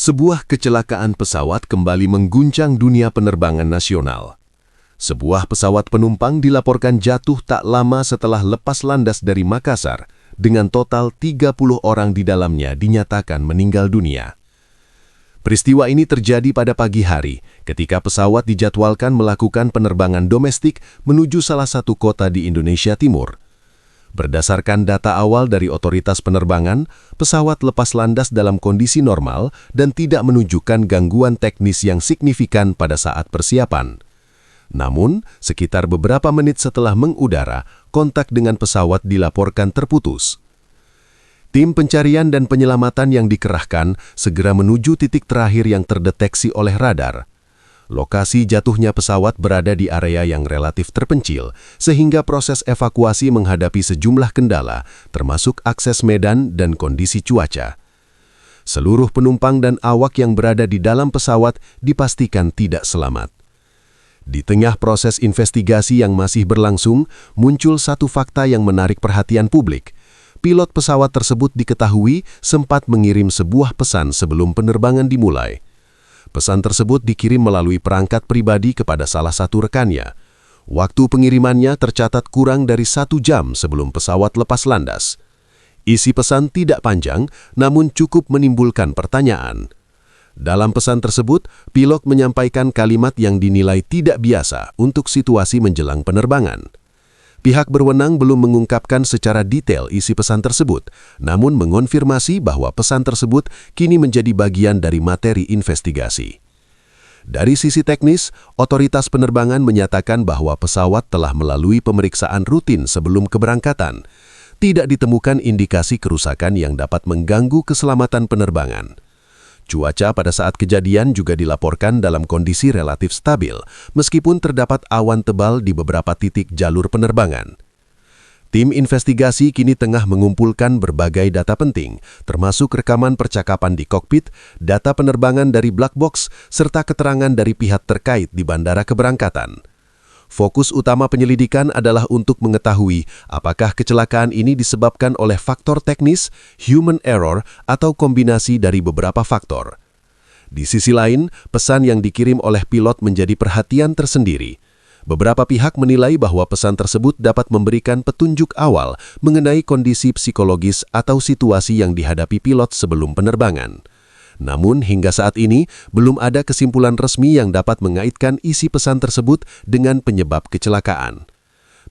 Sebuah kecelakaan pesawat kembali mengguncang dunia penerbangan nasional. Sebuah pesawat penumpang dilaporkan jatuh tak lama setelah lepas landas dari Makassar, dengan total 30 orang di dalamnya dinyatakan meninggal dunia. Peristiwa ini terjadi pada pagi hari, ketika pesawat dijadwalkan melakukan penerbangan domestik menuju salah satu kota di Indonesia Timur. Berdasarkan data awal dari otoritas penerbangan, pesawat lepas landas dalam kondisi normal dan tidak menunjukkan gangguan teknis yang signifikan pada saat persiapan. Namun, sekitar beberapa menit setelah mengudara, kontak dengan pesawat dilaporkan terputus. Tim pencarian dan penyelamatan yang dikerahkan segera menuju titik terakhir yang terdeteksi oleh radar. Lokasi jatuhnya pesawat berada di area yang relatif terpencil, sehingga proses evakuasi menghadapi sejumlah kendala, termasuk akses medan dan kondisi cuaca. Seluruh penumpang dan awak yang berada di dalam pesawat dipastikan tidak selamat. Di tengah proses investigasi yang masih berlangsung, muncul satu fakta yang menarik perhatian publik. Pilot pesawat tersebut diketahui sempat mengirim sebuah pesan sebelum penerbangan dimulai. Pesan tersebut dikirim melalui perangkat pribadi kepada salah satu rekannya. Waktu pengirimannya tercatat kurang dari 1 jam sebelum pesawat lepas landas. Isi pesan tidak panjang, namun cukup menimbulkan pertanyaan. Dalam pesan tersebut, pilot menyampaikan kalimat yang dinilai tidak biasa untuk situasi menjelang penerbangan. Pihak berwenang belum mengungkapkan secara detail isi pesan tersebut, namun mengonfirmasi bahwa pesan tersebut kini menjadi bagian dari materi investigasi. Dari sisi teknis, otoritas penerbangan menyatakan bahwa pesawat telah melalui pemeriksaan rutin sebelum keberangkatan. Tidak ditemukan indikasi kerusakan yang dapat mengganggu keselamatan penerbangan. Cuaca pada saat kejadian juga dilaporkan dalam kondisi relatif stabil, meskipun terdapat awan tebal di beberapa titik jalur penerbangan. Tim investigasi kini tengah mengumpulkan berbagai data penting, termasuk rekaman percakapan di kokpit, data penerbangan dari black box, serta keterangan dari pihak terkait di bandara keberangkatan. Fokus utama penyelidikan adalah untuk mengetahui apakah kecelakaan ini disebabkan oleh faktor teknis, human error, atau kombinasi dari beberapa faktor. Di sisi lain, pesan yang dikirim oleh pilot menjadi perhatian tersendiri. Beberapa pihak menilai bahwa pesan tersebut dapat memberikan petunjuk awal mengenai kondisi psikologis atau situasi yang dihadapi pilot sebelum penerbangan. Namun hingga saat ini belum ada kesimpulan resmi yang dapat mengaitkan isi pesan tersebut dengan penyebab kecelakaan.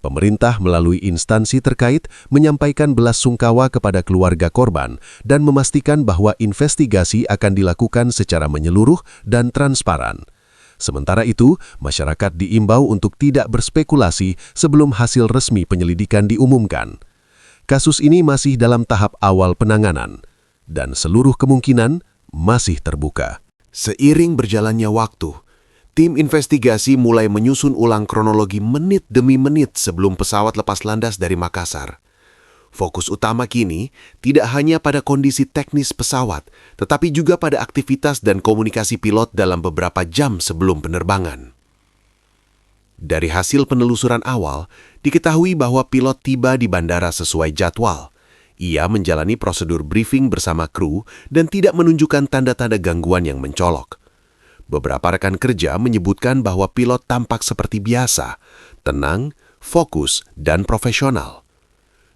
Pemerintah melalui instansi terkait menyampaikan belasungkawa kepada keluarga korban dan memastikan bahwa investigasi akan dilakukan secara menyeluruh dan transparan. Sementara itu, masyarakat diimbau untuk tidak berspekulasi sebelum hasil resmi penyelidikan diumumkan. Kasus ini masih dalam tahap awal penanganan, dan seluruh kemungkinan masih terbuka. Seiring berjalannya waktu, tim investigasi mulai menyusun ulang kronologi menit demi menit sebelum pesawat lepas landas dari Makassar. Fokus utama kini tidak hanya pada kondisi teknis pesawat, tetapi juga pada aktivitas dan komunikasi pilot dalam beberapa jam sebelum penerbangan. Dari hasil penelusuran awal, diketahui bahwa pilot tiba di bandara sesuai jadwal. Ia menjalani prosedur briefing bersama kru dan tidak menunjukkan tanda-tanda gangguan yang mencolok. Beberapa rekan kerja menyebutkan bahwa pilot tampak seperti biasa, tenang, fokus, dan profesional.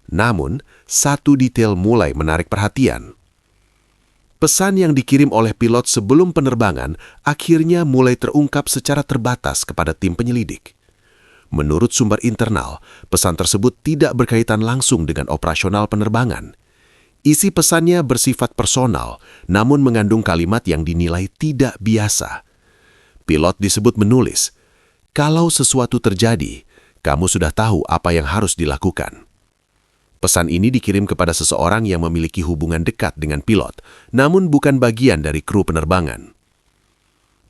Namun, satu detail mulai menarik perhatian. Pesan yang dikirim oleh pilot sebelum penerbangan akhirnya mulai terungkap secara terbatas kepada tim penyelidik. Menurut sumber internal, pesan tersebut tidak berkaitan langsung dengan operasional penerbangan. Isi pesannya bersifat personal, namun mengandung kalimat yang dinilai tidak biasa. Pilot disebut menulis, "Kalau sesuatu terjadi, kamu sudah tahu apa yang harus dilakukan." Pesan ini dikirim kepada seseorang yang memiliki hubungan dekat dengan pilot, namun bukan bagian dari kru penerbangan.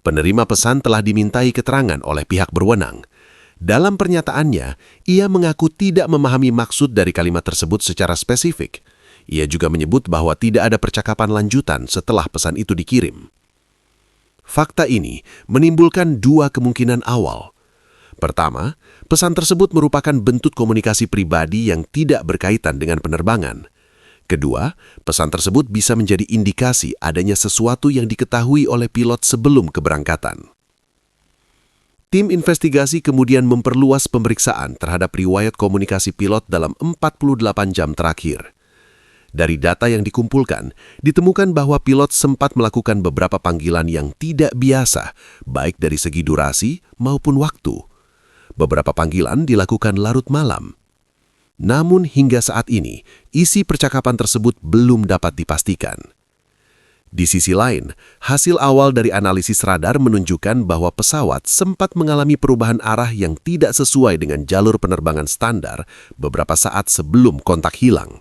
Penerima pesan telah dimintai keterangan oleh pihak berwenang. Dalam pernyataannya, ia mengaku tidak memahami maksud dari kalimat tersebut secara spesifik. Ia juga menyebut bahwa tidak ada percakapan lanjutan setelah pesan itu dikirim. Fakta ini menimbulkan dua kemungkinan awal. Pertama, pesan tersebut merupakan bentuk komunikasi pribadi yang tidak berkaitan dengan penerbangan. Kedua, pesan tersebut bisa menjadi indikasi adanya sesuatu yang diketahui oleh pilot sebelum keberangkatan. Tim investigasi kemudian memperluas pemeriksaan terhadap riwayat komunikasi pilot dalam 48 jam terakhir. Dari data yang dikumpulkan, ditemukan bahwa pilot sempat melakukan beberapa panggilan yang tidak biasa, baik dari segi durasi maupun waktu. Beberapa panggilan dilakukan larut malam. Namun hingga saat ini, isi percakapan tersebut belum dapat dipastikan. Di sisi lain, hasil awal dari analisis radar menunjukkan bahwa pesawat sempat mengalami perubahan arah yang tidak sesuai dengan jalur penerbangan standar beberapa saat sebelum kontak hilang.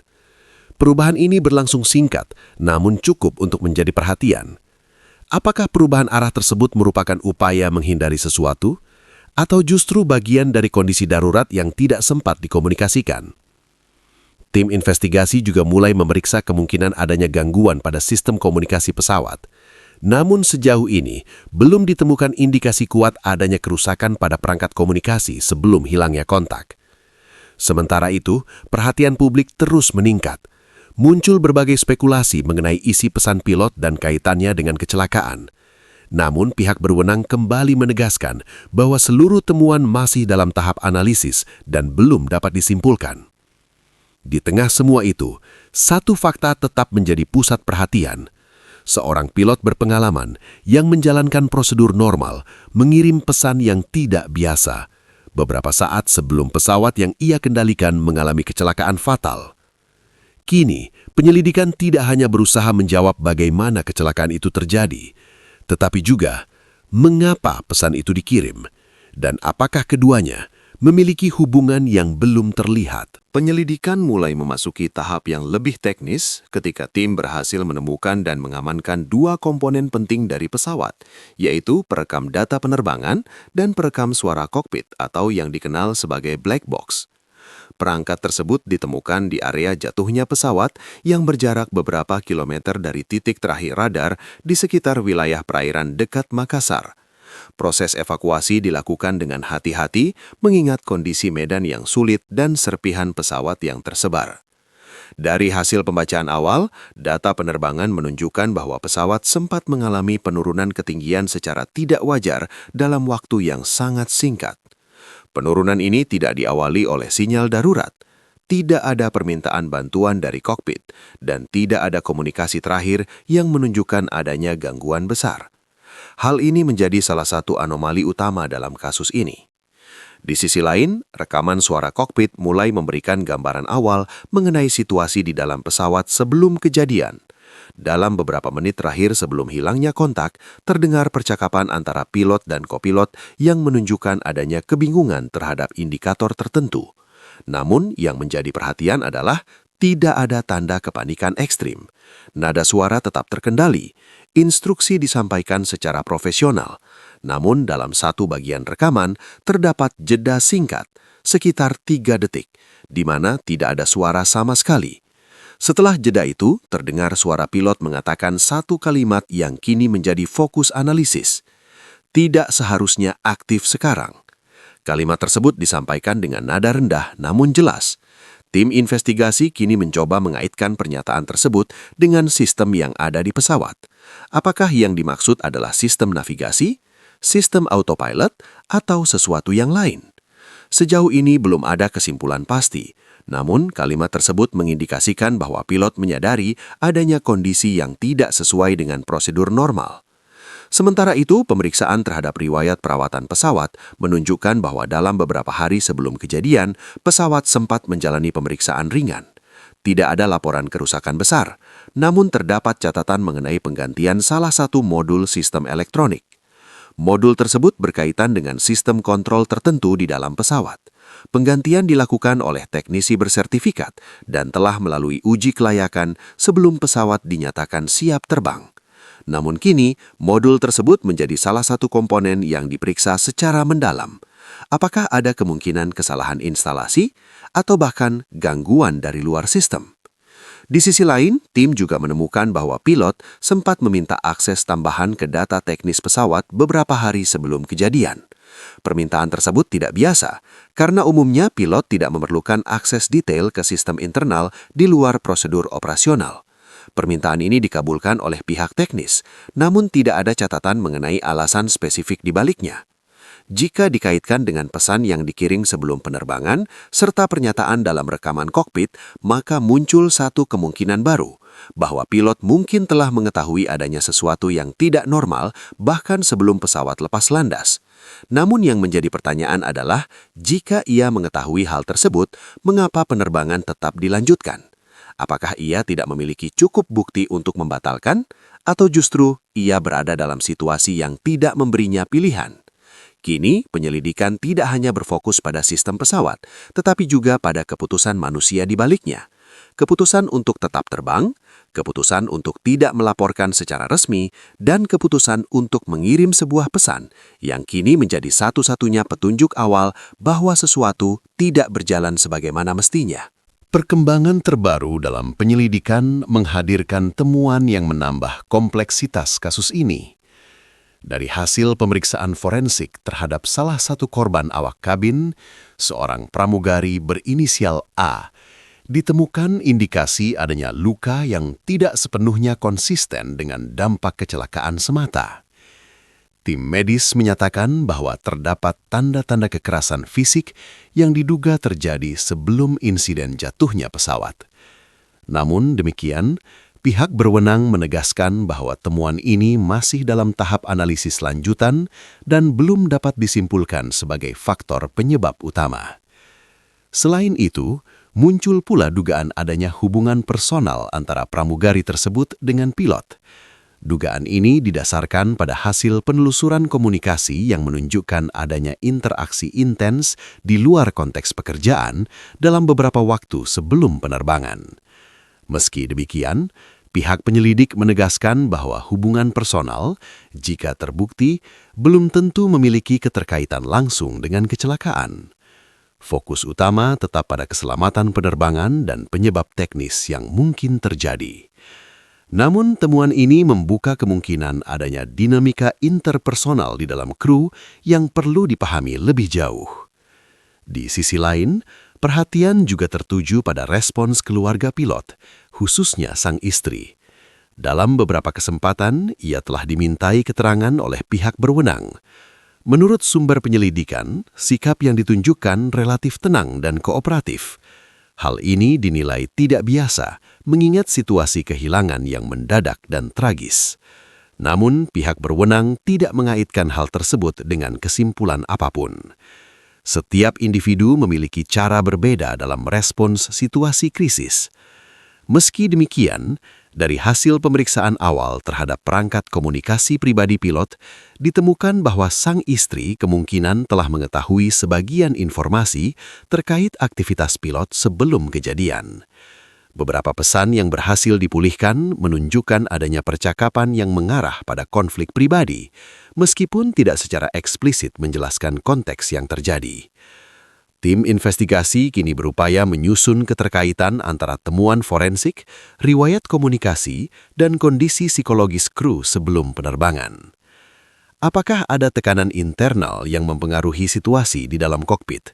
Perubahan ini berlangsung singkat, namun cukup untuk menjadi perhatian. Apakah perubahan arah tersebut merupakan upaya menghindari sesuatu? Atau justru bagian dari kondisi darurat yang tidak sempat dikomunikasikan? Tim investigasi juga mulai memeriksa kemungkinan adanya gangguan pada sistem komunikasi pesawat. Namun sejauh ini, belum ditemukan indikasi kuat adanya kerusakan pada perangkat komunikasi sebelum hilangnya kontak. Sementara itu, perhatian publik terus meningkat. Muncul berbagai spekulasi mengenai isi pesan pilot dan kaitannya dengan kecelakaan. Namun pihak berwenang kembali menegaskan bahwa seluruh temuan masih dalam tahap analisis dan belum dapat disimpulkan. Di tengah semua itu, satu fakta tetap menjadi pusat perhatian. Seorang pilot berpengalaman yang menjalankan prosedur normal mengirim pesan yang tidak biasa beberapa saat sebelum pesawat yang ia kendalikan mengalami kecelakaan fatal. Kini, penyelidikan tidak hanya berusaha menjawab bagaimana kecelakaan itu terjadi, tetapi juga mengapa pesan itu dikirim dan apakah keduanya memiliki hubungan yang belum terlihat. Penyelidikan mulai memasuki tahap yang lebih teknis ketika tim berhasil menemukan dan mengamankan dua komponen penting dari pesawat, yaitu perekam data penerbangan dan perekam suara kokpit atau yang dikenal sebagai black box. Perangkat tersebut ditemukan di area jatuhnya pesawat yang berjarak beberapa kilometer dari titik terakhir radar di sekitar wilayah perairan dekat Makassar. Proses evakuasi dilakukan dengan hati-hati mengingat kondisi medan yang sulit dan serpihan pesawat yang tersebar. Dari hasil pembacaan awal, data penerbangan menunjukkan bahwa pesawat sempat mengalami penurunan ketinggian secara tidak wajar dalam waktu yang sangat singkat. Penurunan ini tidak diawali oleh sinyal darurat, tidak ada permintaan bantuan dari kokpit, dan tidak ada komunikasi terakhir yang menunjukkan adanya gangguan besar. Hal ini menjadi salah satu anomali utama dalam kasus ini. Di sisi lain, rekaman suara kokpit mulai memberikan gambaran awal mengenai situasi di dalam pesawat sebelum kejadian. Dalam beberapa menit terakhir sebelum hilangnya kontak, terdengar percakapan antara pilot dan kopilot yang menunjukkan adanya kebingungan terhadap indikator tertentu. Namun, yang menjadi perhatian adalah tidak ada tanda kepanikan ekstrim. Nada suara tetap terkendali. Instruksi disampaikan secara profesional. Namun, dalam satu bagian rekaman, terdapat jeda singkat, sekitar 3 detik, di mana tidak ada suara sama sekali. Setelah jeda itu, terdengar suara pilot mengatakan satu kalimat yang kini menjadi fokus analisis. Tidak seharusnya aktif sekarang. Kalimat tersebut disampaikan dengan nada rendah namun jelas. Tim investigasi kini mencoba mengaitkan pernyataan tersebut dengan sistem yang ada di pesawat. Apakah yang dimaksud adalah sistem navigasi, sistem autopilot, atau sesuatu yang lain? Sejauh ini belum ada kesimpulan pasti. Namun, kalimat tersebut mengindikasikan bahwa pilot menyadari adanya kondisi yang tidak sesuai dengan prosedur normal. Sementara itu, pemeriksaan terhadap riwayat perawatan pesawat menunjukkan bahwa dalam beberapa hari sebelum kejadian, pesawat sempat menjalani pemeriksaan ringan. Tidak ada laporan kerusakan besar, namun terdapat catatan mengenai penggantian salah satu modul sistem elektronik. Modul tersebut berkaitan dengan sistem kontrol tertentu di dalam pesawat. Penggantian dilakukan oleh teknisi bersertifikat dan telah melalui uji kelayakan sebelum pesawat dinyatakan siap terbang. Namun kini, modul tersebut menjadi salah satu komponen yang diperiksa secara mendalam. Apakah ada kemungkinan kesalahan instalasi atau bahkan gangguan dari luar sistem? Di sisi lain, tim juga menemukan bahwa pilot sempat meminta akses tambahan ke data teknis pesawat beberapa hari sebelum kejadian. Permintaan tersebut tidak biasa, karena umumnya pilot tidak memerlukan akses detail ke sistem internal di luar prosedur operasional. Permintaan ini dikabulkan oleh pihak teknis, namun tidak ada catatan mengenai alasan spesifik di baliknya. Jika dikaitkan dengan pesan yang dikirim sebelum penerbangan, serta pernyataan dalam rekaman kokpit, maka muncul satu kemungkinan baru, bahwa pilot mungkin telah mengetahui adanya sesuatu yang tidak normal bahkan sebelum pesawat lepas landas. Namun yang menjadi pertanyaan adalah, jika ia mengetahui hal tersebut, mengapa penerbangan tetap dilanjutkan? Apakah ia tidak memiliki cukup bukti untuk membatalkan, atau justru ia berada dalam situasi yang tidak memberinya pilihan? Kini, penyelidikan tidak hanya berfokus pada sistem pesawat, tetapi juga pada keputusan manusia di baliknya. Keputusan untuk tetap terbang, keputusan untuk tidak melaporkan secara resmi, dan keputusan untuk mengirim sebuah pesan yang kini menjadi satu-satunya petunjuk awal bahwa sesuatu tidak berjalan sebagaimana mestinya. Perkembangan terbaru dalam penyelidikan menghadirkan temuan yang menambah kompleksitas kasus ini. Dari hasil pemeriksaan forensik terhadap salah satu korban awak kabin, seorang pramugari berinisial A, ditemukan indikasi adanya luka yang tidak sepenuhnya konsisten dengan dampak kecelakaan semata. Tim medis menyatakan bahwa terdapat tanda-tanda kekerasan fisik yang diduga terjadi sebelum insiden jatuhnya pesawat. Namun demikian, pihak berwenang menegaskan bahwa temuan ini masih dalam tahap analisis lanjutan dan belum dapat disimpulkan sebagai faktor penyebab utama. Selain itu, muncul pula dugaan adanya hubungan personal antara pramugari tersebut dengan pilot. Dugaan ini didasarkan pada hasil penelusuran komunikasi yang menunjukkan adanya interaksi intens di luar konteks pekerjaan dalam beberapa waktu sebelum penerbangan. Meski demikian, pihak penyelidik menegaskan bahwa hubungan personal, jika terbukti, belum tentu memiliki keterkaitan langsung dengan kecelakaan. Fokus utama tetap pada keselamatan penerbangan dan penyebab teknis yang mungkin terjadi. Namun, temuan ini membuka kemungkinan adanya dinamika interpersonal di dalam kru yang perlu dipahami lebih jauh. Di sisi lain, perhatian juga tertuju pada respons keluarga pilot, khususnya sang istri. Dalam beberapa kesempatan, ia telah dimintai keterangan oleh pihak berwenang. Menurut sumber penyelidikan, sikap yang ditunjukkan relatif tenang dan kooperatif. Hal ini dinilai tidak biasa, mengingat situasi kehilangan yang mendadak dan tragis. Namun, pihak berwenang tidak mengaitkan hal tersebut dengan kesimpulan apapun. Setiap individu memiliki cara berbeda dalam merespons situasi krisis. Meski demikian, dari hasil pemeriksaan awal terhadap perangkat komunikasi pribadi pilot, ditemukan bahwa sang istri kemungkinan telah mengetahui sebagian informasi terkait aktivitas pilot sebelum kejadian. Beberapa pesan yang berhasil dipulihkan menunjukkan adanya percakapan yang mengarah pada konflik pribadi, meskipun tidak secara eksplisit menjelaskan konteks yang terjadi. Tim investigasi kini berupaya menyusun keterkaitan antara temuan forensik, riwayat komunikasi, dan kondisi psikologis kru sebelum penerbangan. Apakah ada tekanan internal yang mempengaruhi situasi di dalam kokpit?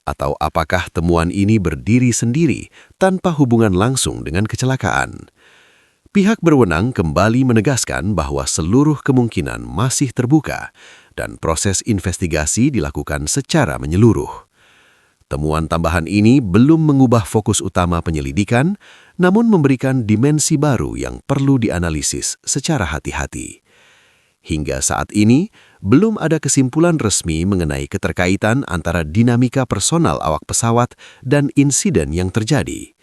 Atau apakah temuan ini berdiri sendiri tanpa hubungan langsung dengan kecelakaan? Pihak berwenang kembali menegaskan bahwa seluruh kemungkinan masih terbuka dan proses investigasi dilakukan secara menyeluruh. Temuan tambahan ini belum mengubah fokus utama penyelidikan, namun memberikan dimensi baru yang perlu dianalisis secara hati-hati. Hingga saat ini, belum ada kesimpulan resmi mengenai keterkaitan antara dinamika personal awak pesawat dan insiden yang terjadi.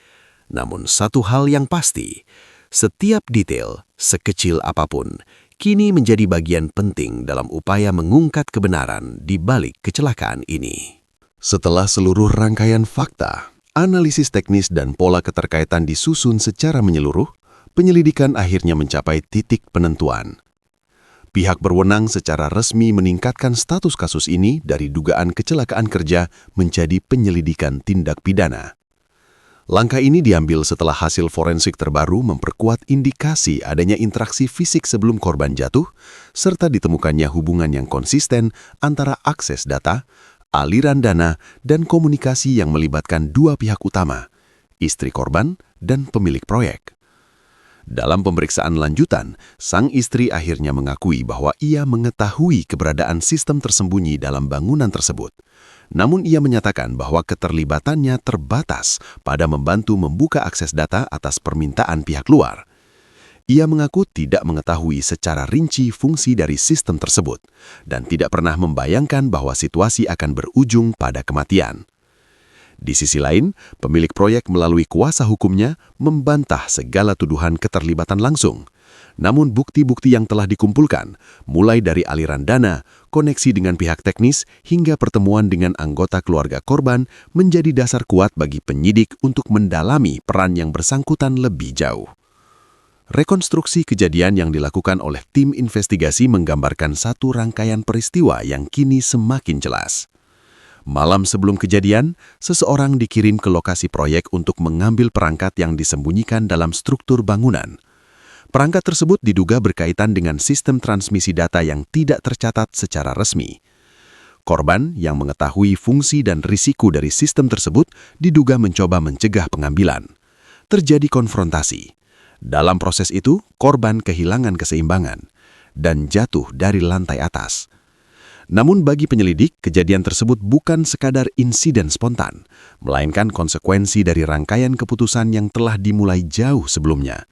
Namun satu hal yang pasti, setiap detail, sekecil apapun, kini menjadi bagian penting dalam upaya mengungkap kebenaran di balik kecelakaan ini. Setelah seluruh rangkaian fakta, analisis teknis dan pola keterkaitan disusun secara menyeluruh, penyelidikan akhirnya mencapai titik penentuan. Pihak berwenang secara resmi meningkatkan status kasus ini dari dugaan kecelakaan kerja menjadi penyelidikan tindak pidana. Langkah ini diambil setelah hasil forensik terbaru memperkuat indikasi adanya interaksi fisik sebelum korban jatuh, serta ditemukannya hubungan yang konsisten antara akses data, aliran dana, dan komunikasi yang melibatkan dua pihak utama, istri korban dan pemilik proyek. Dalam pemeriksaan lanjutan, sang istri akhirnya mengakui bahwa ia mengetahui keberadaan sistem tersembunyi dalam bangunan tersebut. Namun ia menyatakan bahwa keterlibatannya terbatas pada membantu membuka akses data atas permintaan pihak luar. Ia mengaku tidak mengetahui secara rinci fungsi dari sistem tersebut dan tidak pernah membayangkan bahwa situasi akan berujung pada kematian. Di sisi lain, pemilik proyek melalui kuasa hukumnya membantah segala tuduhan keterlibatan langsung. Namun bukti-bukti yang telah dikumpulkan, mulai dari aliran dana, koneksi dengan pihak teknis, hingga pertemuan dengan anggota keluarga korban, menjadi dasar kuat bagi penyidik untuk mendalami peran yang bersangkutan lebih jauh. Rekonstruksi kejadian yang dilakukan oleh tim investigasi menggambarkan satu rangkaian peristiwa yang kini semakin jelas. Malam sebelum kejadian, seseorang dikirim ke lokasi proyek untuk mengambil perangkat yang disembunyikan dalam struktur bangunan. Perangkat tersebut diduga berkaitan dengan sistem transmisi data yang tidak tercatat secara resmi. Korban yang mengetahui fungsi dan risiko dari sistem tersebut diduga mencoba mencegah pengambilan. Terjadi konfrontasi. Dalam proses itu, korban kehilangan keseimbangan dan jatuh dari lantai atas. Namun bagi penyelidik, kejadian tersebut bukan sekadar insiden spontan, melainkan konsekuensi dari rangkaian keputusan yang telah dimulai jauh sebelumnya.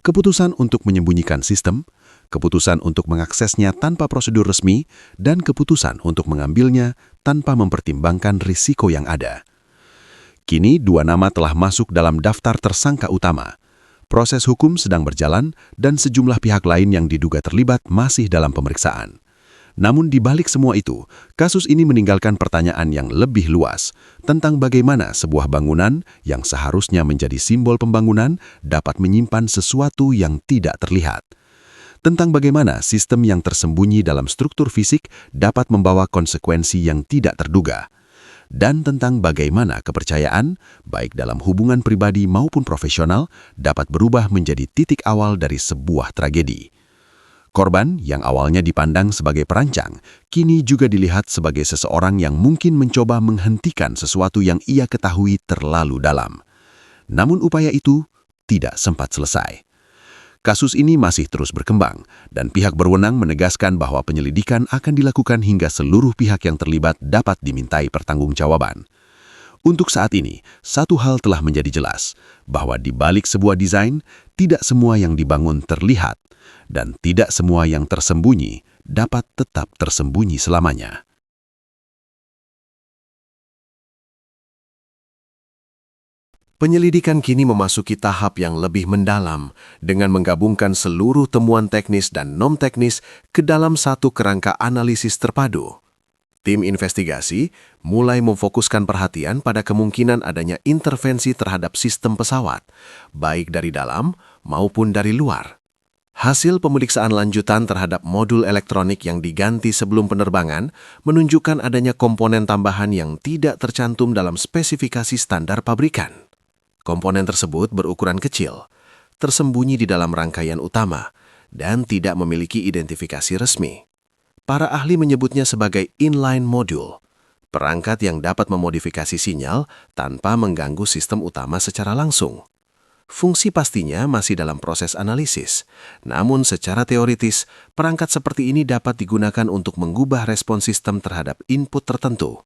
Keputusan untuk menyembunyikan sistem, keputusan untuk mengaksesnya tanpa prosedur resmi, dan keputusan untuk mengambilnya tanpa mempertimbangkan risiko yang ada. Kini dua nama telah masuk dalam daftar tersangka utama. Proses hukum sedang berjalan dan sejumlah pihak lain yang diduga terlibat masih dalam pemeriksaan. Namun di balik semua itu, kasus ini meninggalkan pertanyaan yang lebih luas tentang bagaimana sebuah bangunan yang seharusnya menjadi simbol pembangunan dapat menyimpan sesuatu yang tidak terlihat. Tentang bagaimana sistem yang tersembunyi dalam struktur fisik dapat membawa konsekuensi yang tidak terduga. Dan tentang bagaimana kepercayaan, baik dalam hubungan pribadi maupun profesional, dapat berubah menjadi titik awal dari sebuah tragedi. Korban yang awalnya dipandang sebagai perancang, kini juga dilihat sebagai seseorang yang mungkin mencoba menghentikan sesuatu yang ia ketahui terlalu dalam. Namun upaya itu tidak sempat selesai. Kasus ini masih terus berkembang, dan pihak berwenang menegaskan bahwa penyelidikan akan dilakukan hingga seluruh pihak yang terlibat dapat dimintai pertanggungjawaban. Untuk saat ini, satu hal telah menjadi jelas, bahwa di balik sebuah desain, tidak semua yang dibangun terlihat, dan tidak semua yang tersembunyi dapat tetap tersembunyi selamanya. Penyelidikan kini memasuki tahap yang lebih mendalam dengan menggabungkan seluruh temuan teknis dan non-teknis ke dalam satu kerangka analisis terpadu. Tim investigasi mulai memfokuskan perhatian pada kemungkinan adanya intervensi terhadap sistem pesawat, baik dari dalam maupun dari luar. Hasil pemeriksaan lanjutan terhadap modul elektronik yang diganti sebelum penerbangan menunjukkan adanya komponen tambahan yang tidak tercantum dalam spesifikasi standar pabrikan. Komponen tersebut berukuran kecil, tersembunyi di dalam rangkaian utama, dan tidak memiliki identifikasi resmi. Para ahli menyebutnya sebagai inline module, perangkat yang dapat memodifikasi sinyal tanpa mengganggu sistem utama secara langsung. Fungsi pastinya masih dalam proses analisis, namun secara teoritis, perangkat seperti ini dapat digunakan untuk mengubah respons sistem terhadap input tertentu.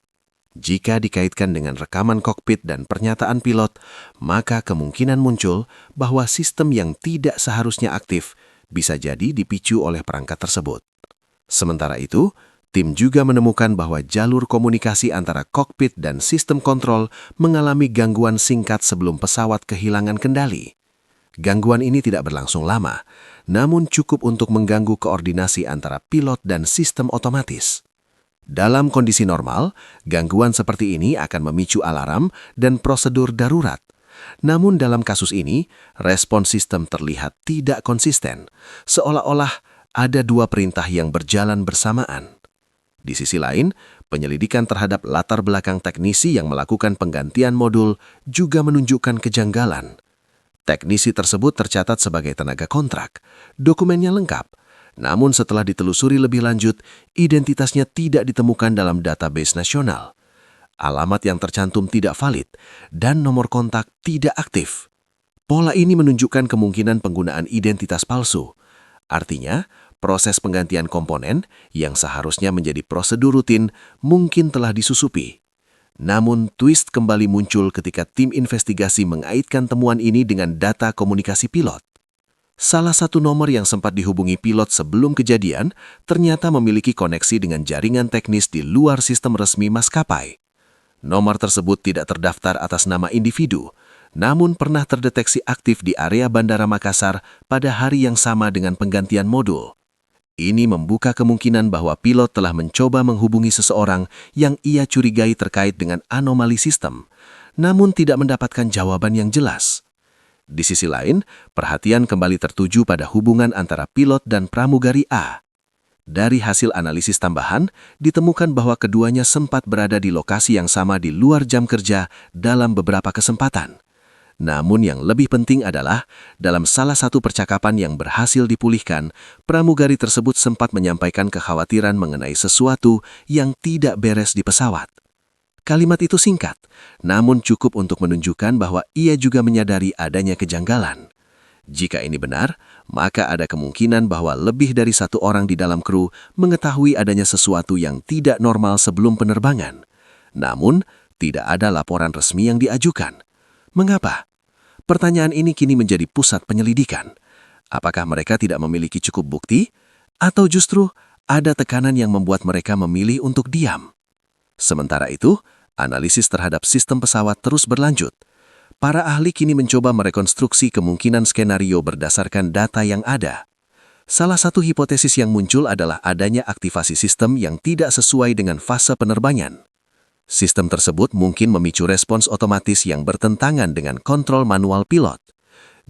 Jika dikaitkan dengan rekaman kokpit dan pernyataan pilot, maka kemungkinan muncul bahwa sistem yang tidak seharusnya aktif bisa jadi dipicu oleh perangkat tersebut. Sementara itu, tim juga menemukan bahwa jalur komunikasi antara kokpit dan sistem kontrol mengalami gangguan singkat sebelum pesawat kehilangan kendali. Gangguan ini tidak berlangsung lama, namun cukup untuk mengganggu koordinasi antara pilot dan sistem otomatis. Dalam kondisi normal, gangguan seperti ini akan memicu alarm dan prosedur darurat. Namun dalam kasus ini, respons sistem terlihat tidak konsisten, seolah-olah ada dua perintah yang berjalan bersamaan. Di sisi lain, penyelidikan terhadap latar belakang teknisi yang melakukan penggantian modul juga menunjukkan kejanggalan. Teknisi tersebut tercatat sebagai tenaga kontrak, dokumennya lengkap, namun setelah ditelusuri lebih lanjut, identitasnya tidak ditemukan dalam database nasional. Alamat yang tercantum tidak valid, dan nomor kontak tidak aktif. Pola ini menunjukkan kemungkinan penggunaan identitas palsu. Artinya, proses penggantian komponen yang seharusnya menjadi prosedur rutin mungkin telah disusupi. Namun, twist kembali muncul ketika tim investigasi mengaitkan temuan ini dengan data komunikasi pilot. Salah satu nomor yang sempat dihubungi pilot sebelum kejadian ternyata memiliki koneksi dengan jaringan teknis di luar sistem resmi maskapai. Nomor tersebut tidak terdaftar atas nama individu, namun pernah terdeteksi aktif di area Bandara Makassar pada hari yang sama dengan penggantian modul. Ini membuka kemungkinan bahwa pilot telah mencoba menghubungi seseorang yang ia curigai terkait dengan anomali sistem, namun tidak mendapatkan jawaban yang jelas. Di sisi lain, perhatian kembali tertuju pada hubungan antara pilot dan pramugari A. Dari hasil analisis tambahan, ditemukan bahwa keduanya sempat berada di lokasi yang sama di luar jam kerja dalam beberapa kesempatan. Namun yang lebih penting adalah, dalam salah satu percakapan yang berhasil dipulihkan, pramugari tersebut sempat menyampaikan kekhawatiran mengenai sesuatu yang tidak beres di pesawat. Kalimat itu singkat, namun cukup untuk menunjukkan bahwa ia juga menyadari adanya kejanggalan. Jika ini benar, maka ada kemungkinan bahwa lebih dari satu orang di dalam kru mengetahui adanya sesuatu yang tidak normal sebelum penerbangan. Namun, tidak ada laporan resmi yang diajukan. Mengapa? Pertanyaan ini kini menjadi pusat penyelidikan. Apakah mereka tidak memiliki cukup bukti? Atau justru ada tekanan yang membuat mereka memilih untuk diam? Sementara itu, analisis terhadap sistem pesawat terus berlanjut. Para ahli kini mencoba merekonstruksi kemungkinan skenario berdasarkan data yang ada. Salah satu hipotesis yang muncul adalah adanya aktivasi sistem yang tidak sesuai dengan fase penerbangan. Sistem tersebut mungkin memicu respons otomatis yang bertentangan dengan kontrol manual pilot.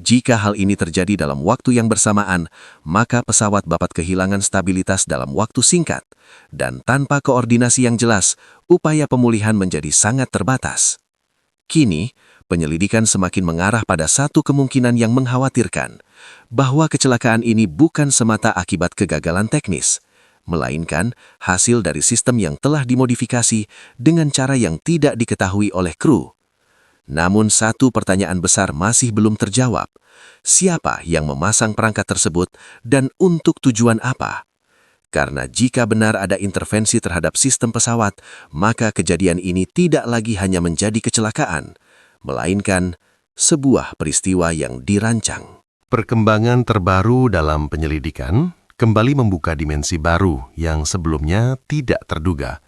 Jika hal ini terjadi dalam waktu yang bersamaan, maka pesawat dapat kehilangan stabilitas dalam waktu singkat, dan tanpa koordinasi yang jelas, upaya pemulihan menjadi sangat terbatas. Kini, penyelidikan semakin mengarah pada satu kemungkinan yang mengkhawatirkan, bahwa kecelakaan ini bukan semata akibat kegagalan teknis, melainkan hasil dari sistem yang telah dimodifikasi dengan cara yang tidak diketahui oleh kru. Namun satu pertanyaan besar masih belum terjawab. Siapa yang memasang perangkat tersebut dan untuk tujuan apa? Karena jika benar ada intervensi terhadap sistem pesawat, maka kejadian ini tidak lagi hanya menjadi kecelakaan, melainkan sebuah peristiwa yang dirancang. Perkembangan terbaru dalam penyelidikan kembali membuka dimensi baru yang sebelumnya tidak terduga.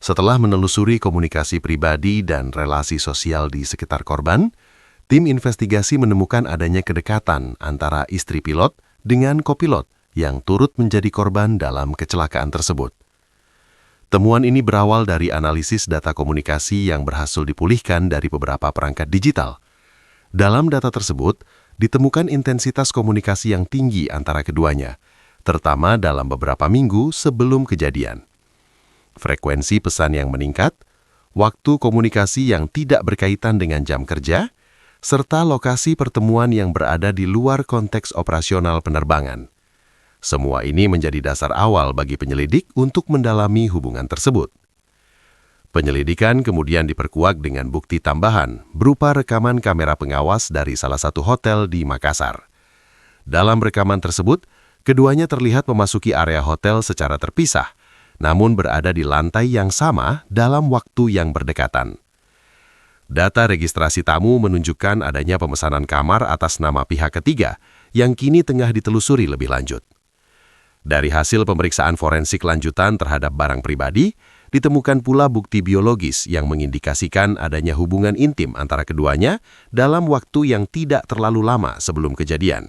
Setelah menelusuri komunikasi pribadi dan relasi sosial di sekitar korban, tim investigasi menemukan adanya kedekatan antara istri pilot dengan kopilot yang turut menjadi korban dalam kecelakaan tersebut. Temuan ini berawal dari analisis data komunikasi yang berhasil dipulihkan dari beberapa perangkat digital. Dalam data tersebut, ditemukan intensitas komunikasi yang tinggi antara keduanya, terutama dalam beberapa minggu sebelum kejadian. Frekuensi pesan yang meningkat, waktu komunikasi yang tidak berkaitan dengan jam kerja, serta lokasi pertemuan yang berada di luar konteks operasional penerbangan. Semua ini menjadi dasar awal bagi penyelidik untuk mendalami hubungan tersebut. Penyelidikan kemudian diperkuat dengan bukti tambahan berupa rekaman kamera pengawas dari salah satu hotel di Makassar. Dalam rekaman tersebut, keduanya terlihat memasuki area hotel secara terpisah, namun berada di lantai yang sama dalam waktu yang berdekatan. Data registrasi tamu menunjukkan adanya pemesanan kamar atas nama pihak ketiga yang kini tengah ditelusuri lebih lanjut. Dari hasil pemeriksaan forensik lanjutan terhadap barang pribadi, ditemukan pula bukti biologis yang mengindikasikan adanya hubungan intim antara keduanya dalam waktu yang tidak terlalu lama sebelum kejadian.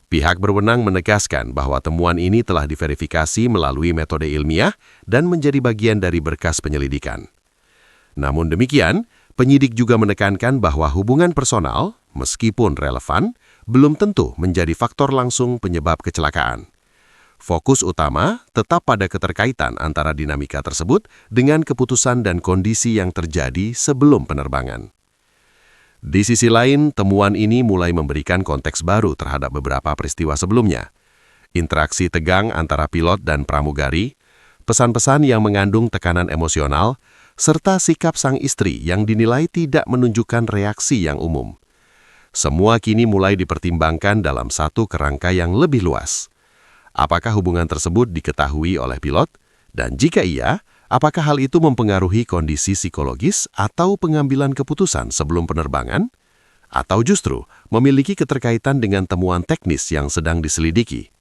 Pihak berwenang menegaskan bahwa temuan ini telah diverifikasi melalui metode ilmiah dan menjadi bagian dari berkas penyelidikan. Namun demikian, penyidik juga menekankan bahwa hubungan personal, meskipun relevan, belum tentu menjadi faktor langsung penyebab kecelakaan. Fokus utama tetap pada keterkaitan antara dinamika tersebut dengan keputusan dan kondisi yang terjadi sebelum penerbangan. Di sisi lain, temuan ini mulai memberikan konteks baru terhadap beberapa peristiwa sebelumnya. Interaksi tegang antara pilot dan pramugari, pesan-pesan yang mengandung tekanan emosional, serta sikap sang istri yang dinilai tidak menunjukkan reaksi yang umum. Semua kini mulai dipertimbangkan dalam satu kerangka yang lebih luas. Apakah hubungan tersebut diketahui oleh pilot? Dan jika iya, apakah hal itu mempengaruhi kondisi psikologis atau pengambilan keputusan sebelum penerbangan? Atau justru memiliki keterkaitan dengan temuan teknis yang sedang diselidiki?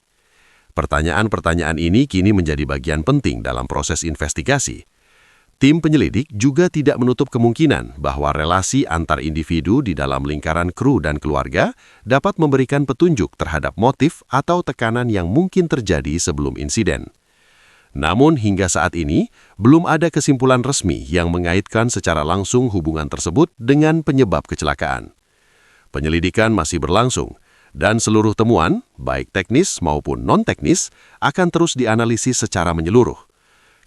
Pertanyaan-pertanyaan ini kini menjadi bagian penting dalam proses investigasi. Tim penyelidik juga tidak menutup kemungkinan bahwa relasi antar individu di dalam lingkaran kru dan keluarga dapat memberikan petunjuk terhadap motif atau tekanan yang mungkin terjadi sebelum insiden. Namun hingga saat ini, belum ada kesimpulan resmi yang mengaitkan secara langsung hubungan tersebut dengan penyebab kecelakaan. Penyelidikan masih berlangsung, dan seluruh temuan, baik teknis maupun non-teknis, akan terus dianalisis secara menyeluruh.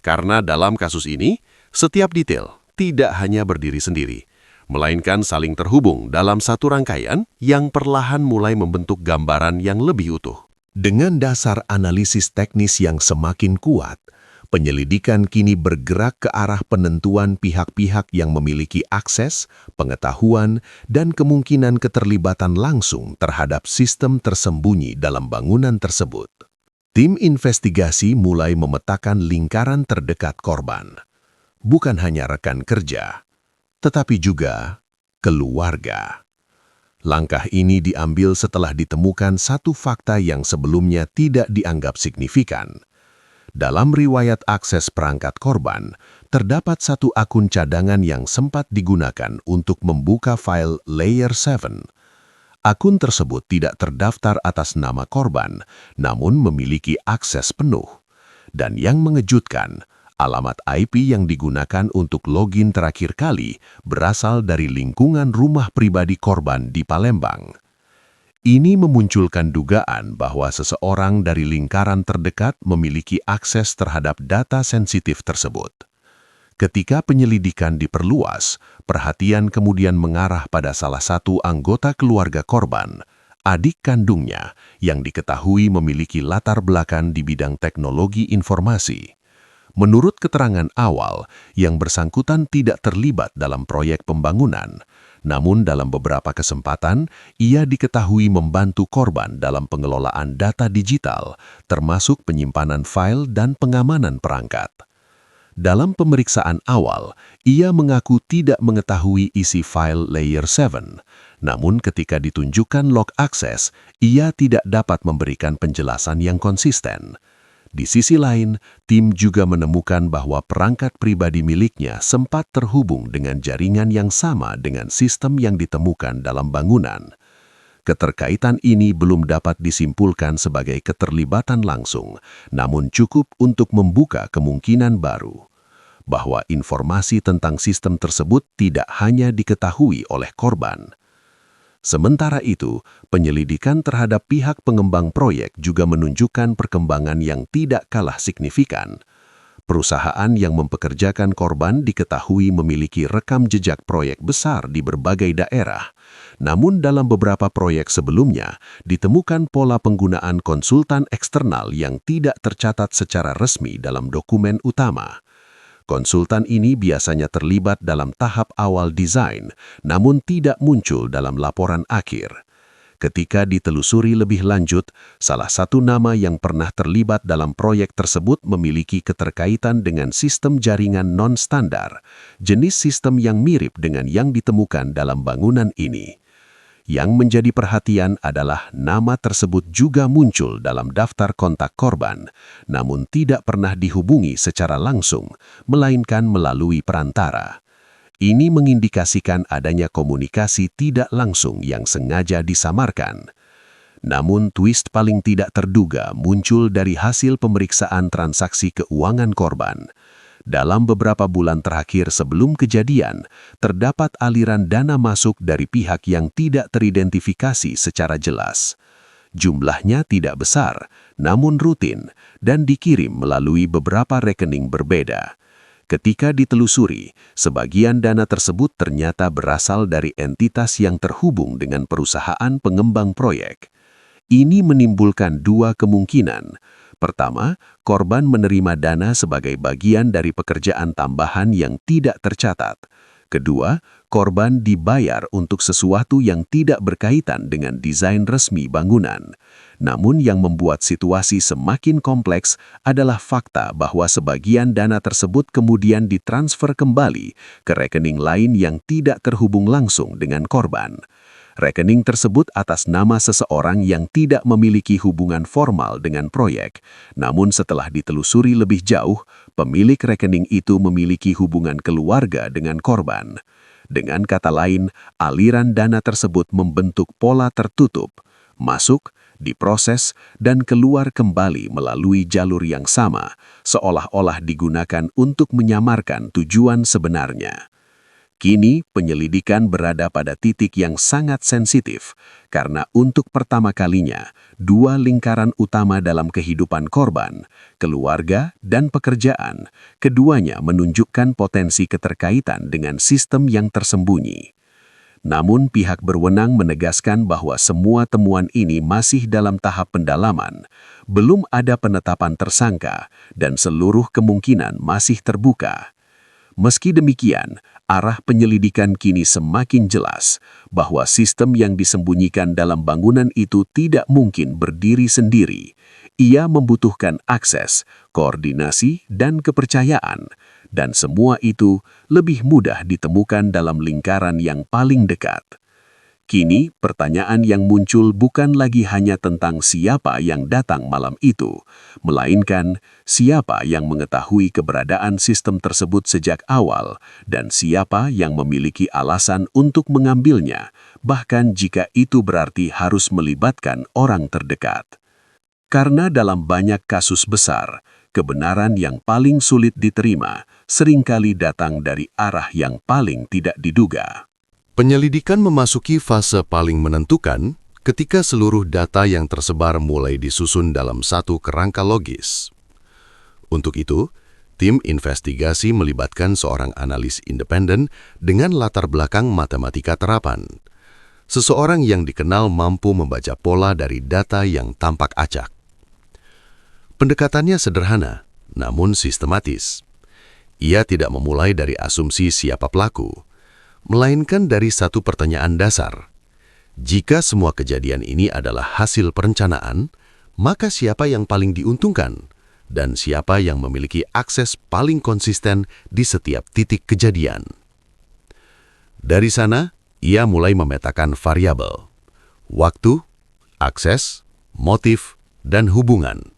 Karena dalam kasus ini, setiap detail tidak hanya berdiri sendiri, melainkan saling terhubung dalam satu rangkaian yang perlahan mulai membentuk gambaran yang lebih utuh. Dengan dasar analisis teknis yang semakin kuat, penyelidikan kini bergerak ke arah penentuan pihak-pihak yang memiliki akses, pengetahuan, dan kemungkinan keterlibatan langsung terhadap sistem tersembunyi dalam bangunan tersebut. Tim investigasi mulai memetakan lingkaran terdekat korban. Bukan hanya rekan kerja, tetapi juga keluarga. Langkah ini diambil setelah ditemukan satu fakta yang sebelumnya tidak dianggap signifikan. Dalam riwayat akses perangkat korban, terdapat satu akun cadangan yang sempat digunakan untuk membuka file Layer 7. Akun tersebut tidak terdaftar atas nama korban, namun memiliki akses penuh. Dan yang mengejutkan, alamat IP yang digunakan untuk login terakhir kali berasal dari lingkungan rumah pribadi korban di Palembang. Ini memunculkan dugaan bahwa seseorang dari lingkaran terdekat memiliki akses terhadap data sensitif tersebut. Ketika penyelidikan diperluas, perhatian kemudian mengarah pada salah satu anggota keluarga korban, adik kandungnya yang diketahui memiliki latar belakang di bidang teknologi informasi. Menurut keterangan awal, yang bersangkutan tidak terlibat dalam proyek pembangunan, namun dalam beberapa kesempatan, ia diketahui membantu korban dalam pengelolaan data digital, termasuk penyimpanan file dan pengamanan perangkat. Dalam pemeriksaan awal, ia mengaku tidak mengetahui isi file Layer 7, namun ketika ditunjukkan log akses, ia tidak dapat memberikan penjelasan yang konsisten. Di sisi lain, tim juga menemukan bahwa perangkat pribadi miliknya sempat terhubung dengan jaringan yang sama dengan sistem yang ditemukan dalam bangunan. Keterkaitan ini belum dapat disimpulkan sebagai keterlibatan langsung, namun cukup untuk membuka kemungkinan baru, bahwa informasi tentang sistem tersebut tidak hanya diketahui oleh korban. Sementara itu, penyelidikan terhadap pihak pengembang proyek juga menunjukkan perkembangan yang tidak kalah signifikan. Perusahaan yang mempekerjakan korban diketahui memiliki rekam jejak proyek besar di berbagai daerah. Namun dalam beberapa proyek sebelumnya, ditemukan pola penggunaan konsultan eksternal yang tidak tercatat secara resmi dalam dokumen utama. Konsultan ini biasanya terlibat dalam tahap awal desain, namun tidak muncul dalam laporan akhir. Ketika ditelusuri lebih lanjut, salah satu nama yang pernah terlibat dalam proyek tersebut memiliki keterkaitan dengan sistem jaringan non-standar, jenis sistem yang mirip dengan yang ditemukan dalam bangunan ini. Yang menjadi perhatian adalah nama tersebut juga muncul dalam daftar kontak korban, namun tidak pernah dihubungi secara langsung, melainkan melalui perantara. Ini mengindikasikan adanya komunikasi tidak langsung yang sengaja disamarkan. Namun twist paling tidak terduga muncul dari hasil pemeriksaan transaksi keuangan korban. Dalam beberapa bulan terakhir sebelum kejadian, terdapat aliran dana masuk dari pihak yang tidak teridentifikasi secara jelas. Jumlahnya tidak besar, namun rutin, dan dikirim melalui beberapa rekening berbeda. Ketika ditelusuri, sebagian dana tersebut ternyata berasal dari entitas yang terhubung dengan perusahaan pengembang proyek. Ini menimbulkan dua kemungkinan. Pertama, korban menerima dana sebagai bagian dari pekerjaan tambahan yang tidak tercatat. Kedua, korban dibayar untuk sesuatu yang tidak berkaitan dengan desain resmi bangunan. Namun yang membuat situasi semakin kompleks adalah fakta bahwa sebagian dana tersebut kemudian ditransfer kembali ke rekening lain yang tidak terhubung langsung dengan korban. Rekening tersebut atas nama seseorang yang tidak memiliki hubungan formal dengan proyek. Namun setelah ditelusuri lebih jauh, pemilik rekening itu memiliki hubungan keluarga dengan korban. Dengan kata lain, aliran dana tersebut membentuk pola tertutup, masuk, diproses, dan keluar kembali melalui jalur yang sama, seolah-olah digunakan untuk menyamarkan tujuan sebenarnya. Kini, penyelidikan berada pada titik yang sangat sensitif, karena untuk pertama kalinya, dua lingkaran utama dalam kehidupan korban, keluarga dan pekerjaan, keduanya menunjukkan potensi keterkaitan dengan sistem yang tersembunyi. Namun pihak berwenang menegaskan bahwa semua temuan ini masih dalam tahap pendalaman, belum ada penetapan tersangka, dan seluruh kemungkinan masih terbuka. Meski demikian, arah penyelidikan kini semakin jelas bahwa sistem yang disembunyikan dalam bangunan itu tidak mungkin berdiri sendiri. Ia membutuhkan akses, koordinasi, dan kepercayaan, dan semua itu lebih mudah ditemukan dalam lingkaran yang paling dekat. Kini, pertanyaan yang muncul bukan lagi hanya tentang siapa yang datang malam itu, melainkan siapa yang mengetahui keberadaan sistem tersebut sejak awal dan siapa yang memiliki alasan untuk mengambilnya, bahkan jika itu berarti harus melibatkan orang terdekat. Karena dalam banyak kasus besar, kebenaran yang paling sulit diterima seringkali datang dari arah yang paling tidak diduga. Penyelidikan memasuki fase paling menentukan ketika seluruh data yang tersebar mulai disusun dalam satu kerangka logis. Untuk itu, tim investigasi melibatkan seorang analis independen dengan latar belakang matematika terapan. Seseorang yang dikenal mampu membaca pola dari data yang tampak acak. Pendekatannya sederhana, namun sistematis. Ia tidak memulai dari asumsi siapa pelaku, melainkan dari satu pertanyaan dasar. Jika semua kejadian ini adalah hasil perencanaan, maka siapa yang paling diuntungkan dan siapa yang memiliki akses paling konsisten di setiap titik kejadian? Dari sana, ia mulai memetakan variabel: waktu, akses, motif, dan hubungan.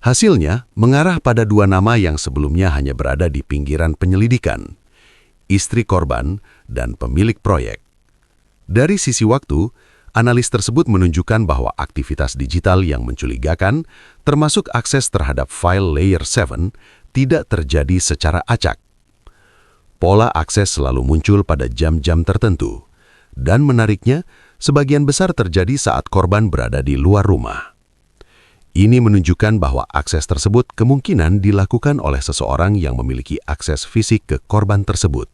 Hasilnya mengarah pada dua nama yang sebelumnya hanya berada di pinggiran penyelidikan: istri korban dan pemilik proyek. Dari sisi waktu, analis tersebut menunjukkan bahwa aktivitas digital yang mencurigakan, termasuk akses terhadap file layer 7, tidak terjadi secara acak. Pola akses selalu muncul pada jam-jam tertentu, dan menariknya, sebagian besar terjadi saat korban berada di luar rumah. Ini menunjukkan bahwa akses tersebut kemungkinan dilakukan oleh seseorang yang memiliki akses fisik ke korban tersebut,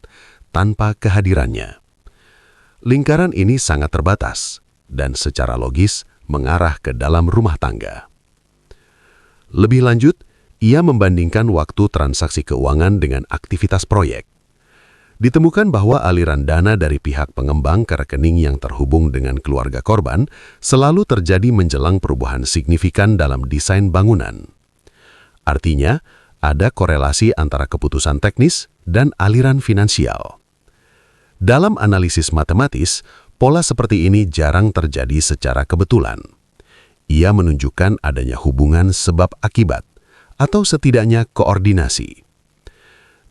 tanpa kehadirannya. Lingkaran ini sangat terbatas, dan secara logis mengarah ke dalam rumah tangga. Lebih lanjut, ia membandingkan waktu transaksi keuangan dengan aktivitas proyek. Ditemukan bahwa aliran dana dari pihak pengembang ke rekening yang terhubung dengan keluarga korban selalu terjadi menjelang perubahan signifikan dalam desain bangunan. Artinya, ada korelasi antara keputusan teknis dan aliran finansial. Dalam analisis matematis, pola seperti ini jarang terjadi secara kebetulan. Ia menunjukkan adanya hubungan sebab-akibat, atau setidaknya koordinasi.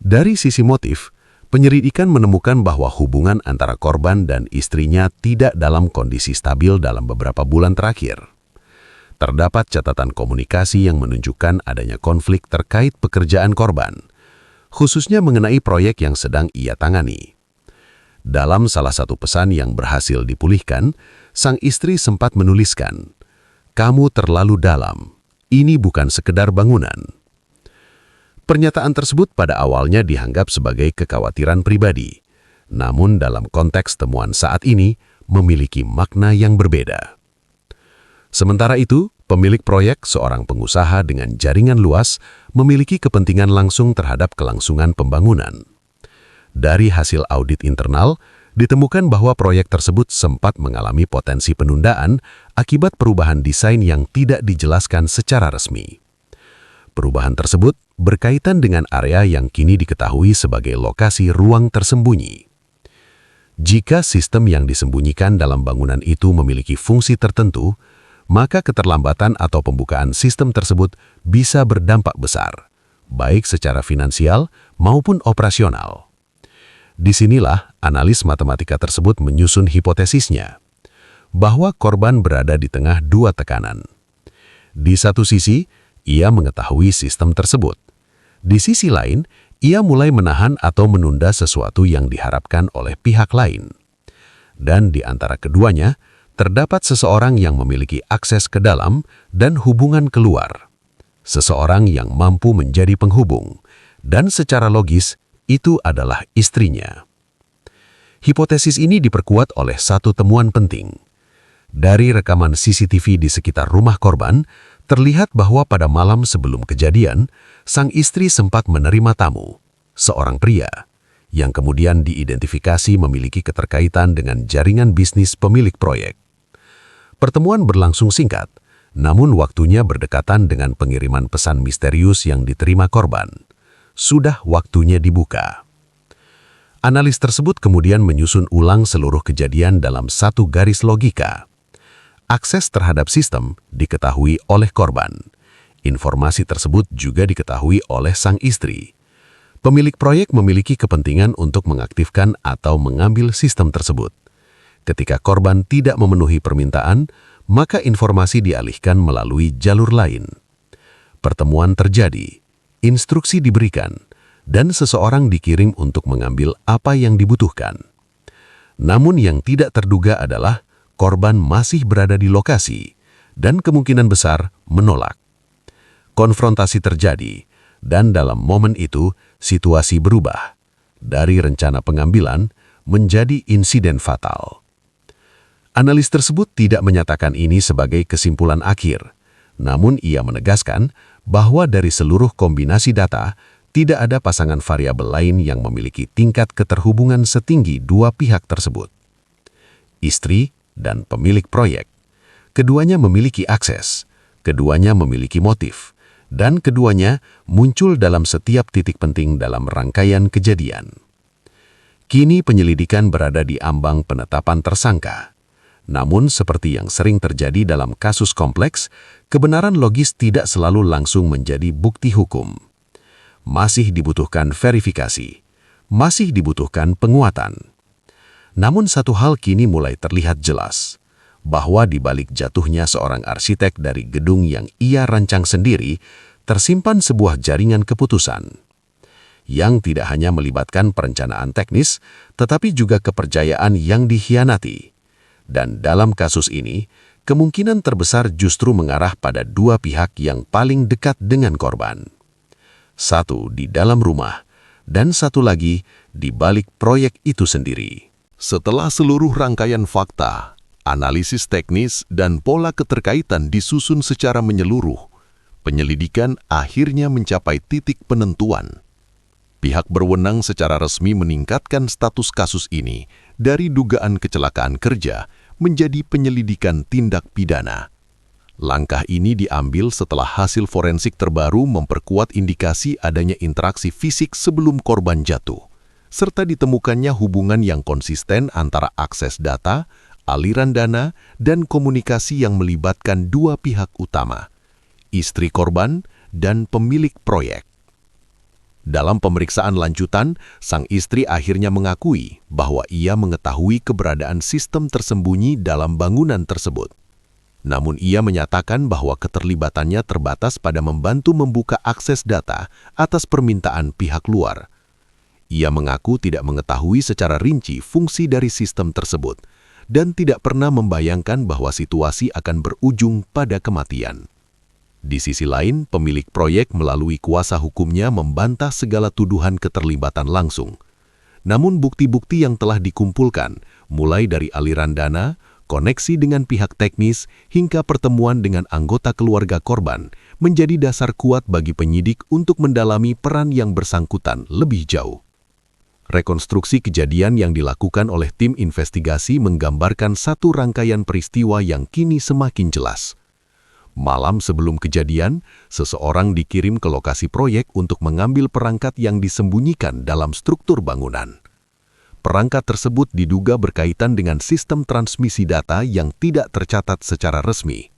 Dari sisi motif, penyelidikan menemukan bahwa hubungan antara korban dan istrinya tidak dalam kondisi stabil dalam beberapa bulan terakhir. Terdapat catatan komunikasi yang menunjukkan adanya konflik terkait pekerjaan korban, khususnya mengenai proyek yang sedang ia tangani. Dalam salah satu pesan yang berhasil dipulihkan, sang istri sempat menuliskan, kamu terlalu dalam. Ini bukan sekedar bangunan." Pernyataan tersebut pada awalnya dianggap sebagai kekhawatiran pribadi. Namun dalam konteks temuan saat ini memiliki makna yang berbeda. Sementara itu, pemilik proyek, seorang pengusaha dengan jaringan luas, memiliki kepentingan langsung terhadap kelangsungan pembangunan. Dari hasil audit internal, ditemukan bahwa proyek tersebut sempat mengalami potensi penundaan akibat perubahan desain yang tidak dijelaskan secara resmi. Perubahan tersebut berkaitan dengan area yang kini diketahui sebagai lokasi ruang tersembunyi. Jika sistem yang disembunyikan dalam bangunan itu memiliki fungsi tertentu, maka keterlambatan atau pembukaan sistem tersebut bisa berdampak besar, baik secara finansial maupun operasional. Disinilah analis matematika tersebut menyusun hipotesisnya, bahwa korban berada di tengah dua tekanan. Di satu sisi, ia mengetahui sistem tersebut. Di sisi lain, ia mulai menahan atau menunda sesuatu yang diharapkan oleh pihak lain. Dan di antara keduanya, terdapat seseorang yang memiliki akses ke dalam dan hubungan keluar. Seseorang yang mampu menjadi penghubung, dan secara logis, itu adalah istrinya. Hipotesis ini diperkuat oleh satu temuan penting. Dari rekaman CCTV di sekitar rumah korban, terlihat bahwa pada malam sebelum kejadian, sang istri sempat menerima tamu, seorang pria, yang kemudian diidentifikasi memiliki keterkaitan dengan jaringan bisnis pemilik proyek. Pertemuan berlangsung singkat, namun waktunya berdekatan dengan pengiriman pesan misterius yang diterima korban. Sudah waktunya dibuka. Analis tersebut kemudian menyusun ulang seluruh kejadian dalam satu garis logika. Akses terhadap sistem diketahui oleh korban. Informasi tersebut juga diketahui oleh sang istri. Pemilik proyek memiliki kepentingan untuk mengaktifkan atau mengambil sistem tersebut. Ketika korban tidak memenuhi permintaan, maka informasi dialihkan melalui jalur lain. Pertemuan terjadi, instruksi diberikan, dan seseorang dikirim untuk mengambil apa yang dibutuhkan. Namun yang tidak terduga adalah korban masih berada di lokasi dan kemungkinan besar menolak. Konfrontasi terjadi, dan dalam momen itu situasi berubah dari rencana pengambilan menjadi insiden fatal. Analis tersebut tidak menyatakan ini sebagai kesimpulan akhir, namun ia menegaskan bahwa dari seluruh kombinasi data, tidak ada pasangan variabel lain yang memiliki tingkat keterhubungan setinggi dua pihak tersebut. Istri dan pemilik proyek. Keduanya memiliki akses, keduanya memiliki motif, dan keduanya muncul dalam setiap titik penting dalam rangkaian kejadian. Kini penyelidikan berada di ambang penetapan tersangka. Namun seperti yang sering terjadi dalam kasus kompleks, kebenaran logis tidak selalu langsung menjadi bukti hukum. Masih dibutuhkan verifikasi, masih dibutuhkan penguatan. Namun satu hal kini mulai terlihat jelas, bahwa di balik jatuhnya seorang arsitek dari gedung yang ia rancang sendiri, tersimpan sebuah jaringan keputusan, yang tidak hanya melibatkan perencanaan teknis, tetapi juga kepercayaan yang dikhianati. Dan dalam kasus ini, kemungkinan terbesar justru mengarah pada dua pihak yang paling dekat dengan korban. Satu di dalam rumah, dan satu lagi di balik proyek itu sendiri. Setelah seluruh rangkaian fakta, analisis teknis, dan pola keterkaitan disusun secara menyeluruh, penyelidikan akhirnya mencapai titik penentuan. Pihak berwenang secara resmi meningkatkan status kasus ini dari dugaan kecelakaan kerja menjadi penyelidikan tindak pidana. Langkah ini diambil setelah hasil forensik terbaru memperkuat indikasi adanya interaksi fisik sebelum korban jatuh, serta ditemukannya hubungan yang konsisten antara akses data, aliran dana, dan komunikasi yang melibatkan dua pihak utama, istri korban dan pemilik proyek. Dalam pemeriksaan lanjutan, sang istri akhirnya mengakui bahwa ia mengetahui keberadaan sistem tersembunyi dalam bangunan tersebut. Namun ia menyatakan bahwa keterlibatannya terbatas pada membantu membuka akses data atas permintaan pihak luar. Ia mengaku tidak mengetahui secara rinci fungsi dari sistem tersebut, dan tidak pernah membayangkan bahwa situasi akan berujung pada kematian. Di sisi lain, pemilik proyek melalui kuasa hukumnya membantah segala tuduhan keterlibatan langsung. Namun bukti-bukti yang telah dikumpulkan, mulai dari aliran dana, koneksi dengan pihak teknis, hingga pertemuan dengan anggota keluarga korban, menjadi dasar kuat bagi penyidik untuk mendalami peran yang bersangkutan lebih jauh. Rekonstruksi kejadian yang dilakukan oleh tim investigasi menggambarkan satu rangkaian peristiwa yang kini semakin jelas. Malam sebelum kejadian, seseorang dikirim ke lokasi proyek untuk mengambil perangkat yang disembunyikan dalam struktur bangunan. Perangkat tersebut diduga berkaitan dengan sistem transmisi data yang tidak tercatat secara resmi.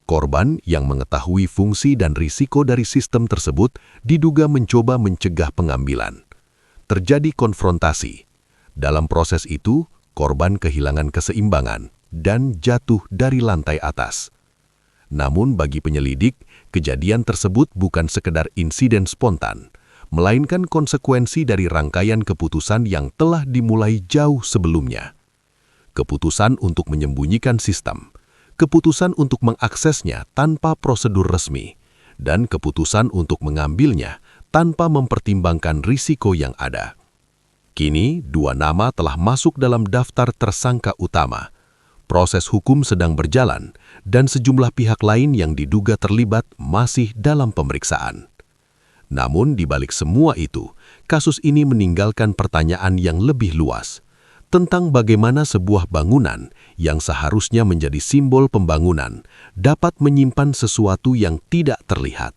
Korban yang mengetahui fungsi dan risiko dari sistem tersebut diduga mencoba mencegah pengambilan. Terjadi konfrontasi. Dalam proses itu, korban kehilangan keseimbangan dan jatuh dari lantai atas. Namun bagi penyelidik, kejadian tersebut bukan sekedar insiden spontan, melainkan konsekuensi dari rangkaian keputusan yang telah dimulai jauh sebelumnya. Keputusan untuk menyembunyikan sistem, keputusan untuk mengaksesnya tanpa prosedur resmi, dan keputusan untuk mengambilnya tanpa mempertimbangkan risiko yang ada. Kini, dua nama telah masuk dalam daftar tersangka utama. Proses hukum sedang berjalan, dan sejumlah pihak lain yang diduga terlibat masih dalam pemeriksaan. Namun, di balik semua itu, kasus ini meninggalkan pertanyaan yang lebih luas tentang bagaimana sebuah bangunan yang seharusnya menjadi simbol pembangunan dapat menyimpan sesuatu yang tidak terlihat.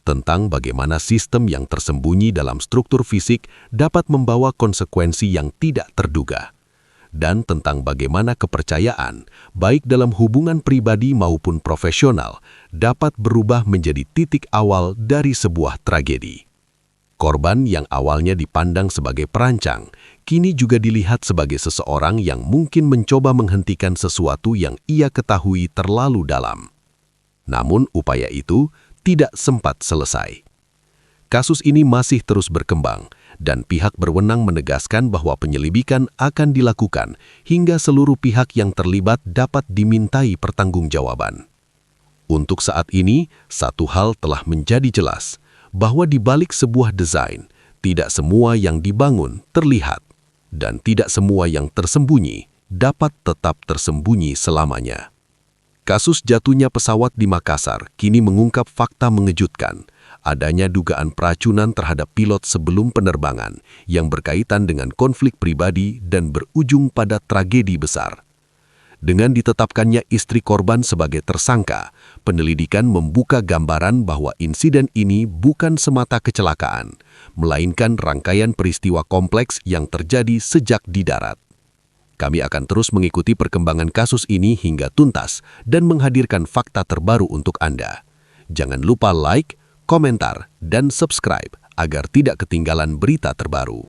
Tentang bagaimana sistem yang tersembunyi dalam struktur fisik dapat membawa konsekuensi yang tidak terduga. Dan tentang bagaimana kepercayaan, baik dalam hubungan pribadi maupun profesional, dapat berubah menjadi titik awal dari sebuah tragedi. Korban yang awalnya dipandang sebagai perancang, kini juga dilihat sebagai seseorang yang mungkin mencoba menghentikan sesuatu yang ia ketahui terlalu dalam. Namun upaya itu tidak sempat selesai. Kasus ini masih terus berkembang, dan pihak berwenang menegaskan bahwa penyelidikan akan dilakukan hingga seluruh pihak yang terlibat dapat dimintai pertanggungjawaban. Untuk saat ini, satu hal telah menjadi jelas, bahwa di balik sebuah desain, tidak semua yang dibangun terlihat, dan tidak semua yang tersembunyi dapat tetap tersembunyi selamanya. Kasus jatuhnya pesawat di Makassar kini mengungkap fakta mengejutkan, adanya dugaan peracunan terhadap pilot sebelum penerbangan yang berkaitan dengan konflik pribadi dan berujung pada tragedi besar. Dengan ditetapkannya istri korban sebagai tersangka, penyelidikan membuka gambaran bahwa insiden ini bukan semata kecelakaan, melainkan rangkaian peristiwa kompleks yang terjadi sejak di darat. Kami akan terus mengikuti perkembangan kasus ini hingga tuntas dan menghadirkan fakta terbaru untuk Anda. Jangan lupa like, komentar, dan subscribe agar tidak ketinggalan berita terbaru.